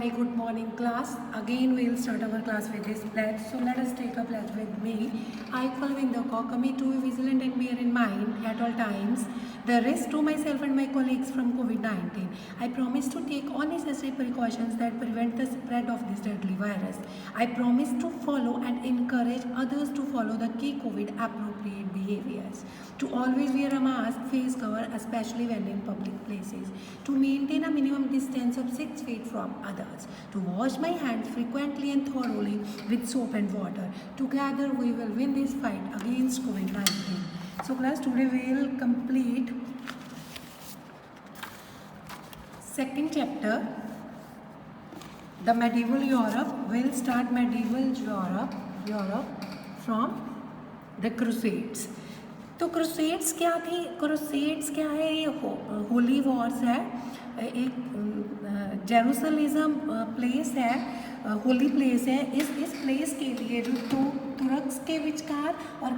Very good morning, class. Again, we'll start our class with this pledge. So let us take a pledge with me. I, Kulvinder Kaur, commit to be vigilant and bear in mind at all times the risk to myself and my colleagues from COVID-19. I promise to take all necessary precautions that prevent the spread of this deadly virus. I promise to follow and encourage others to follow the key COVID appropriate behaviors. To always wear a mask, face cover, especially when in public places. To maintain a minimum distance of 6 feet from others. To wash my hands frequently and thoroughly with soap and water. Together we will win this fight against COVID-19. So class, today we will complete second chapter, the medieval Europe. We'll start medieval Europe from the Crusades. तो crusades क्या थी? Crusades क्या है? ये Holi Wars है, एक जेरूसलिज्म place है, holy place है. इस प्लेस के लिए जो तुर्क्स के विचकार और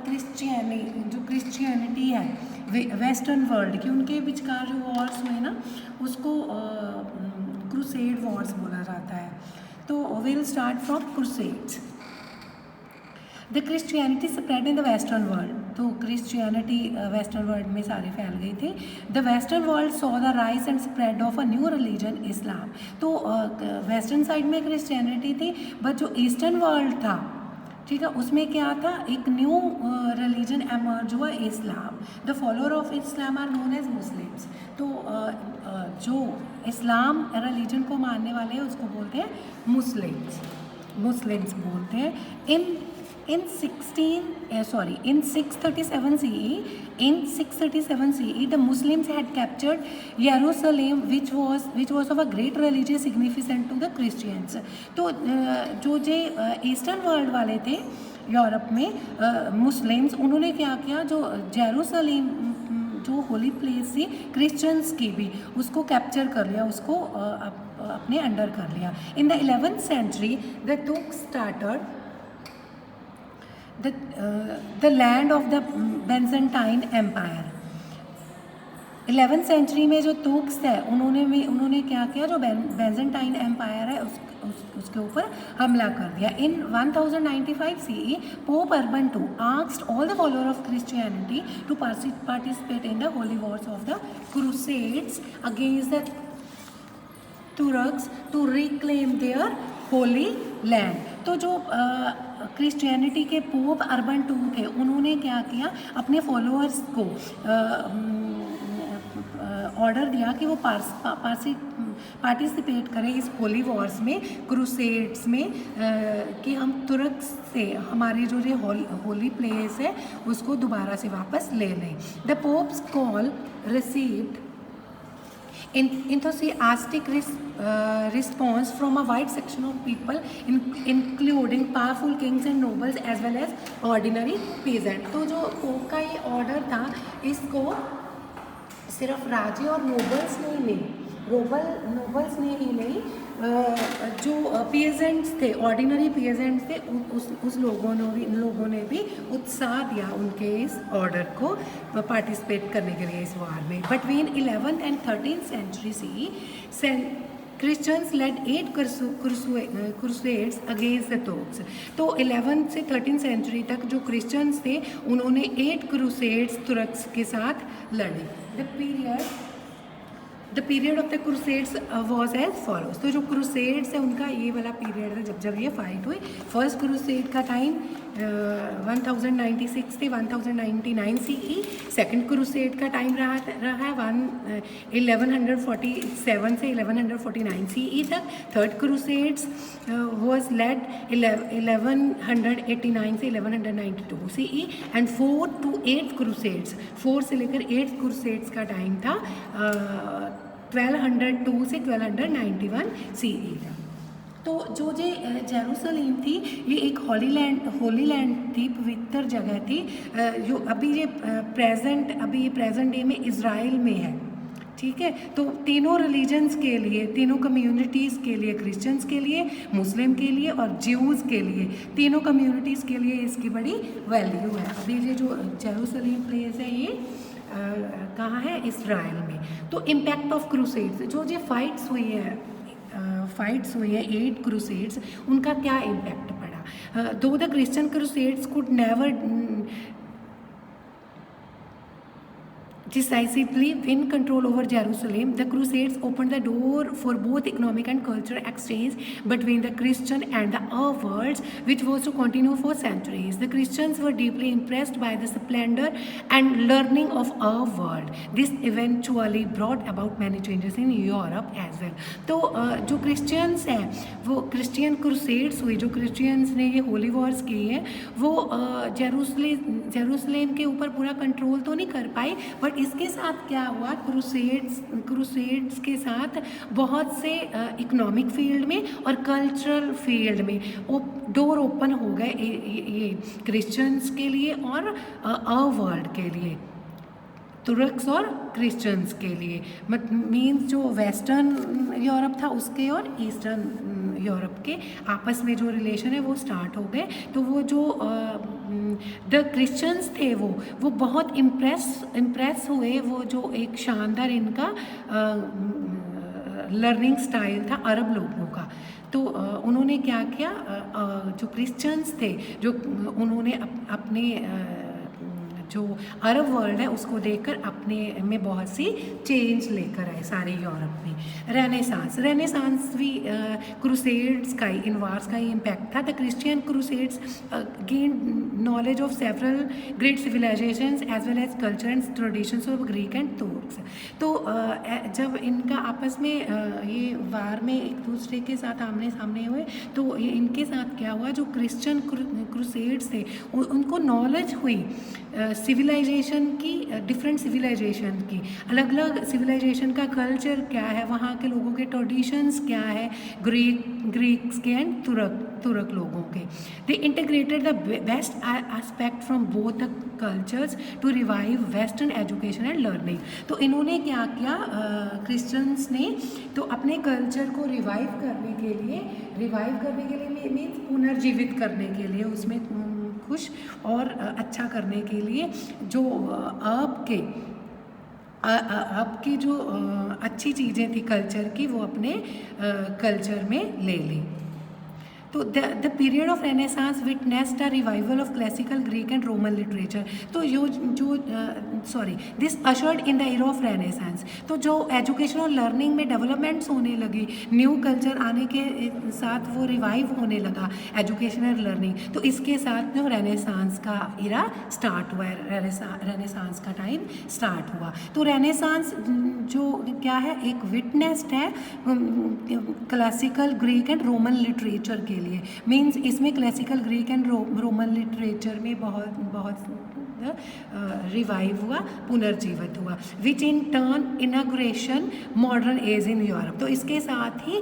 क्रिश्चियनिटी है वेस्टर्न वर्ल्ड की, उनके विचकार जो वॉर्स हुए ना, उसको क्रूसेड वॉर्स बोला जाता है. तो will start from crusades. The Christianity spread in the western world. तो क्रिश्चियनिटी वेस्टर्न वर्ल्ड में सारे फैल गई थी. The western world saw the rise and spread of a new religion Islam. तो वेस्टर्न साइड में क्रिश्चियनिटी थी, बट जो ईस्टर्न वर्ल्ड था, ठीक है, उसमें क्या था? एक न्यू रिलीजन एमर्ज हुआ, इस्लाम. The follower of Islam are known as Muslims. तो जो इस्लाम रिलीजन को मानने वाले हैं उसको बोलते हैं मुस्लिम्स बोलते हैं. In 637 CE, the Muslims had captured Jerusalem, which was of a great religious significance to the Christians. तो जो ईस्टर्न वर्ल्ड वाले थे यूरोप में, मुस्लिम्स, उन्होंने क्या किया? जो जेरूसलेम जो होली प्लेस थी क्रिश्चियंस की भी, उसको कैप्चर कर लिया, उसको अपने अंडर कर लिया. In the 11th century the Turks started the land of the Byzantine Empire. 11th century में जो तुर्क्स है, उन्होंने क्या किया? जो बैजेंटाइन एम्पायर है उसके ऊपर हमला कर दिया. इन 1095 CE, Pope Urban II asked all the followers of Christianity to participate in the holy wars of the Crusades against the Turks to reclaim their holy land. तो जो क्रिश्चियनिटी के पोप अर्बन II थे, उन्होंने क्या किया? अपने followers को order दिया कि वो पार्टिसिपेट करें इस होली वॉर्स में, क्रूसेड्स में, कि हम तुर्क से हमारी जो ये होली प्लेस है उसको दोबारा से वापस ले लें. The pops call received enthusiastic response from a wide section of people, including powerful kings and nobles as well as ordinary peasants. तो जो पोप का ये ऑर्डर था, इसको सिर्फ राजे और नोबल्स ने ही नहीं, जो पीजेंट्स थे, ऑर्डिनरी पीजेंट्स थे, उस लोगों ने भी उत्साह दिया उनके इस ऑर्डर को पार्टिसिपेट करने के लिए इस वार में. Between 11th and 13th century CE, Christians led 8 crusades against the Turks. तो 11th से 13th सेंचुरी तक जो क्रिश्चियंस थे, उन्होंने 8 क्रूसेड्स तुर्क्स के साथ लड़े. The period of the crusades was as follows. तो जो क्रूसेड्स है उनका ये वाला पीरियड है जब ये फाइट हुई. फर्स्ट क्रूसेड का टाइम 1096 से 1099 CE. सेकंड क्रूसेड का टाइम रहा है 1147 से 1149 CE तक. थर्ड क्रूसेड्स वॉज लेड 1189 से 1192 CE. एंड 4 to 8 क्रूसेड्स, 4 से लेकर 8 क्रूसेड्स का टाइम था 1202 से 1291 CE था. तो जो जेरूसलेम थी, ये एक होली लैंड थी, पवित्र जगह थी, जो अभी प्रेजेंट डे में इज़राइल में है. ठीक है, तो तीनों रिलीजन्स के लिए, तीनों कम्युनिटीज़ के लिए, क्रिश्चियंस के लिए, मुस्लिम के लिए और ज्यूज़ के लिए, तीनों कम्युनिटीज़ के लिए इसकी बड़ी वैल्यू है. अभी ये जो जेरूसलेम प्लेस है, ये कहाँ है? इज़राइल में. तो इम्पैक्ट ऑफ क्रूसेड्स, जो ये फाइट्स हुई है फाइट्स हुई हैं, 8 क्रूसेड्स, उनका क्या इम्पैक्ट पड़ा। दो the Christian crusades could never decisively win control over Jerusalem, the Crusades opened the door for both economic and cultural exchange between the Christian and the Arab worlds, which was to continue for centuries. The Christians were deeply impressed by the splendor and learning of Arab world. This eventually brought about many changes in Europe as well. तो जो Christians हैं वो Christian crusades हुई, जो Christians ने ये Holi Wars की हैं वो जेरूसलेम के ऊपर पूरा कंट्रोल तो नहीं कर पाई, बट इसके साथ क्या हुआ, क्रूसेड्स के साथ बहुत से इकोनॉमिक फील्ड में और कल्चरल फील्ड में डोर ओपन हो गए ये क्रिश्चियंस के लिए और वर्ल्ड के लिए, तुर्क्स और क्रिश्चियंस के लिए। मीन्स जो वेस्टर्न यूरोप था उसके और ईस्टर्न यूरोप के आपस में जो रिलेशन है वो स्टार्ट हो गए। तो वो जो द क्रिश्चियंस थे वो बहुत इम्प्रेस हुए, वो जो एक शानदार इनका लर्निंग स्टाइल था अरब लोगों का। तो उन्होंने क्या किया, जो क्रिश्चियंस थे जो उन्होंने अपने जो अरब वर्ल्ड है उसको देखकर अपने में बहुत सी चेंज लेकर आए सारे यूरोप में। रेनेसांस भी क्रूसेड्स का ही, इन वार्स का ही इम्पैक्ट था। The Christian crusades gain knowledge of several great civilisations as well as culture and traditions of Greek and Turks. तो जब इनका आपस में ये वार में एक दूसरे के साथ आमने सामने हुए तो इनके साथ क्या हुआ, जो क्रिश्चियन क्रूसेड्स थे उनको नॉलेज हुई सिविलाइजेशन की, डिफरेंट सिविलाइजेशन की, अलग अलग सिविलाइजेशन का कल्चर क्या है, वहाँ के लोगों के ट्रेडिशंस क्या है, ग्रीक्स के एंड तुर्क लोगों के। They integrated the best aspect from both the cultures to revive western education and learning. तो इन्होंने क्या किया, क्रिश्चियंस ने तो अपने कल्चर को रिवाइव करने के लिए मीन्स पुनर्जीवित करने के लिए, उसमें खुश और अच्छा करने के लिए जो आपकी जो अच्छी चीज़ें थी कल्चर की वो अपने कल्चर में ले ली। तो the period of Renaissance witnessed a revival of classical Greek and Roman literature. तो this ushered in the era of Renaissance. तो जो एजुकेशन और लर्निंग में डेवलपमेंट्स होने लगी, न्यू कल्चर आने के साथ वो रिवाइव होने लगा एजुकेशन और लर्निंग, तो इसके साथ जो रेनेसांस का इरा स्टार्ट हुआ है, रेनेसांस का टाइम स्टार्ट हुआ। तो रेनेसांस जो क्या है, एक विटनेस्ड है classical Greek and Roman literature के लिए। मीन्स इसमें classical Greek and Roman literature में बहुत रिवाइव हुआ, पुनर्जीवित हुआ, which in turn inauguration modern age in Europe. तो इसके साथ ही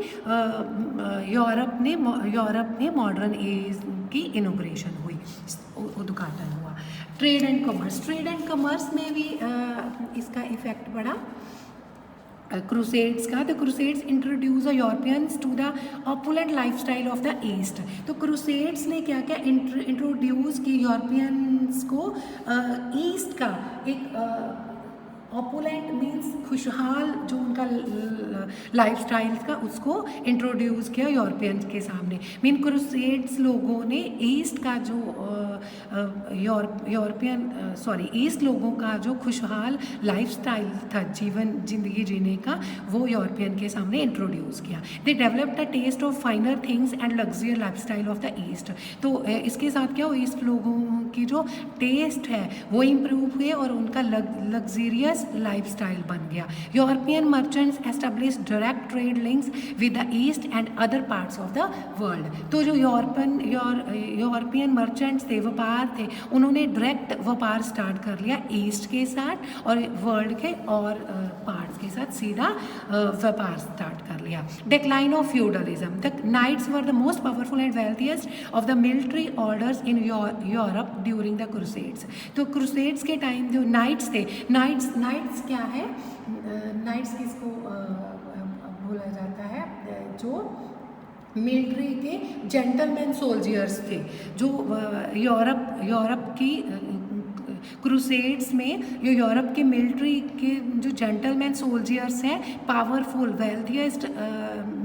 यूरोप ने मॉडर्न एज की इनोग्रेशन हुई, उद्घाटन हुआ। ट्रेड एंड कमर्स में भी इसका इफेक्ट पड़ा क्रूसेड्स का। The crusades introduce the Europeans to the opulent lifestyle of the east. तो क्रूसेड्स ने क्या क्या इंट्रोड्यूस की यूरोपियंस को ईस्ट का एक ऑपुलेंट मीन्स खुशहाल जो उनका लाइफस्टाइल का उसको इंट्रोड्यूस किया यूरोपियंस के सामने। मीन क्रूसेड्स लोगों ने ईस्ट का जो ईस्ट लोगों का जो खुशहाल लाइफस्टाइल था, जिंदगी जीने का, वो यूरोपियन के सामने इंट्रोड्यूस किया। They developed the taste of finer things and luxurious lifestyle of the east. तो इसके साथ क्या हो, ईस्ट लोगों की जो टेस्ट है वो इम्प्रूव हुए और उनका लग्जरियस लाइफस्टाइल बन गया। European merchants establish direct trade links with the east and other parts of the world. तो जो यूरोपियन मर्चेंट्स थे, व्यापार थे, उन्होंने डायरेक्ट व्यापार स्टार्ट कर लिया ईस्ट के साथ और वर्ल्ड के और पार्ट्स के साथ सीधा व्यापार स्टार्ट कर लिया। Decline of feudalism. The knights were the most powerful and wealthiest of the military orders in Europe during the crusades. तो क्रूसेड्स के टाइम जो नाइट्स थे, नाइट्स क्या है, नाइट्स किसको बोला जाता है, जो मिलिट्री के जेंटलमैन सोल्जर्स थे, जो यूरोप की क्रूसेड्स में जो यूरोप के मिलिट्री के जो जेंटलमैन सोल्जर्स हैं, पावरफुल वेल्थिएस्ट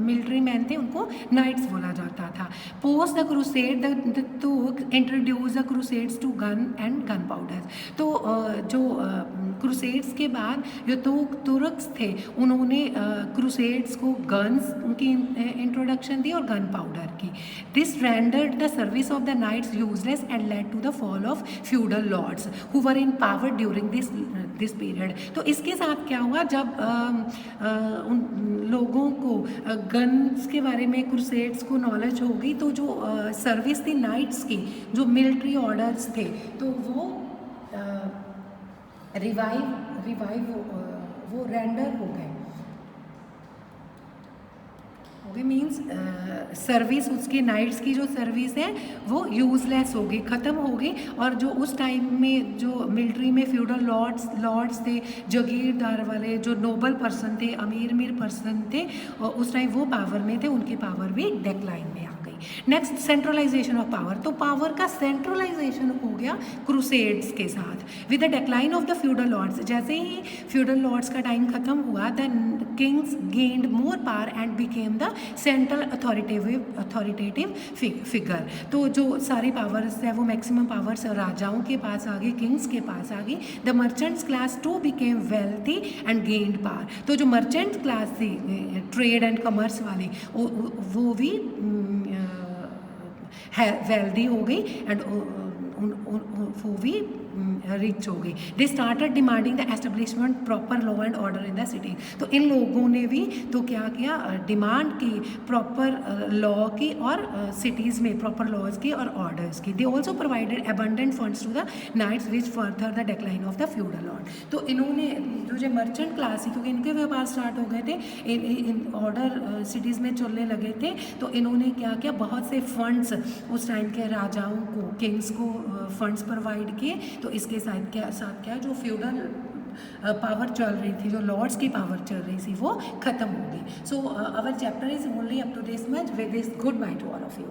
मिलिट्री मैन थे उनको नाइट्स बोला जाता था। पोस्ट द क्रूसेड द तुर्क introduce the crusades to gun and gun powder. तो जो क्रूसेड्स के बाद जो तुर्क्स थे उन्होंने क्रूसेड्स को गन्स की इंट्रोडक्शन दी और गन पाउडर की। This rendered the service of the knights useless and led to the fall of feudal lords who were in power during this period. तो इसके साथ क्या हुआ, जब उन लोगों को गन्स के बारे में क्रूसेड्स को नॉलेज हो गई तो जो सर्विस थी नाइट्स की, जो मिलिट्री ऑर्डर्स थे, तो वो रिवाइव वो रेंडर हो गए मीन्स सर्विस उसकी नाइट्स की जो सर्विस है वो यूज़लेस हो गई, ख़त्म हो गई। और जो उस टाइम में जो मिलिट्री में फ्यूडल लॉर्ड्स थे, जागीरदार वाले जो नोबल पर्सन थे, अमीर पर्सन थे, और उस टाइम वो पावर में थे, उनकी पावर भी डेक्लाइन में आ गई। Next, centralisation of power. तो पावर का सेंट्रलाइजेशन हो गया क्रूसेड्स के साथ with the decline of the feudal lords. जैसे ही फ्यूडल लॉर्ड्स का टाइम खत्म हुआ, the kings gained more power and became the central authoritative figure. तो जो सारी पावर्स है वो मैक्सिमम पावर्स राजाओं के पास आ गई, किंग्स के पास आ गई। The merchants class too became wealthy and gained power. तो जो मर्चेंट क्लास थी, ट्रेड एंड कॉमर्स वाली, वो भी वेल्दी हो गई एंड वो भी रिच हो गई। They started demanding the establishment proper law and order in the city. तो इन लोगों ने भी तो क्या किया, डिमांड की प्रॉपर लॉ की और सिटीज़ में प्रॉपर लॉज की और ऑर्डर्स की। They also provided abundant funds to the knights which further the decline of the feudal lord. तो इन्होंने जो मर्चेंट क्लास थी, क्योंकि इनके व्यापार स्टार्ट हो गए थे, इन ऑर्डर सिटीज़ में चलने लगे थे, तो इन्होंने क्या किया, बहुत से फंड्स उस टाइम के राजाओं को, किंग्स को फंड्स प्रोवाइड किए। तो इसके साथ क्या जो फ्यूडल पावर चल रही थी, जो लॉर्ड्स की पावर चल रही थी, वो ख़त्म हो गई। So our chapter is only up to this much. With this, goodbye to all of you.